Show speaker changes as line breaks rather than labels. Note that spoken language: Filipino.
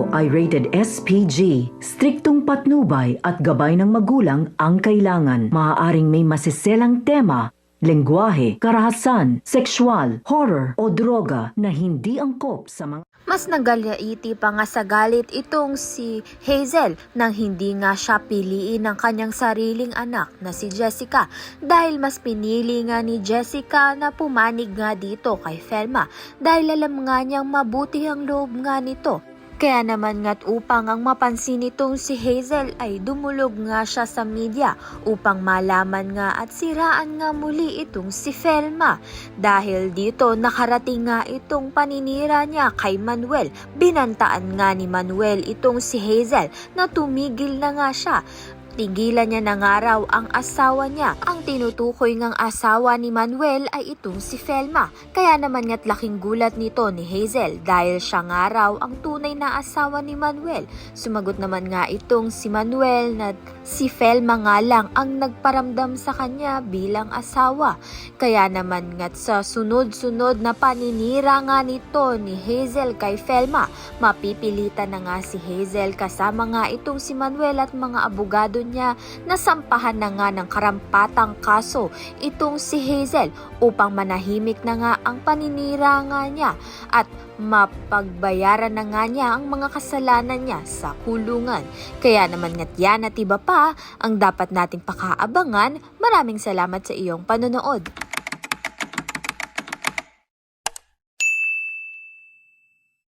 ito ay rated SPG. Striktong patnubay at gabay ng magulang ang kailangan. Maaaring may masiselang tema, lengguwahe, karahasan, sexual, horror o droga na hindi angkop sa mga...
Mas nagalaiti pa nga sa galit itong si Hazel nang hindi nga siya piliin ng kanyang sariling anak na si Jessica dahil mas pinili nga ni Jessica na pumanig nga dito kay Felma dahil alam nga niyang mabuti ang loob nga nito. Kaya naman nga't upang ang mapansin nitong si Hazel ay dumulog nga siya sa media upang malaman nga at siraan nga muli itong si Felma. Dahil dito nakarating nga itong paninira niya kay Manuel. Binantaan nga ni Manuel itong si Hazel na tumigil na nga siya. Tigilan niya na nga raw ang asawa niya. Ang tinutukoy ngang asawa ni Manuel ay itong si Felma. Kaya naman nga't laking gulat nito ni Hazel dahil siya nga raw ang tunay na asawa ni Manuel. Sumagot naman nga itong si Manuel na si Felma nga lang ang nagparamdam sa kanya bilang asawa. Kaya naman nga't sa sunod-sunod na paninira nga nito ni Hazel kay Felma, mapipilitan na nga si Hazel kasama nga itong si Manuel at mga abogado niya na sampahan na nga ng karampatang kaso itong si Hazel upang manahimik na nga ang paninira nga niya at mapagbayaran na nga niya ang mga kasalanan niya sa kulungan. Kaya naman nga't yan at iba pa ang dapat nating pakaabangan. Maraming salamat sa iyong panonood.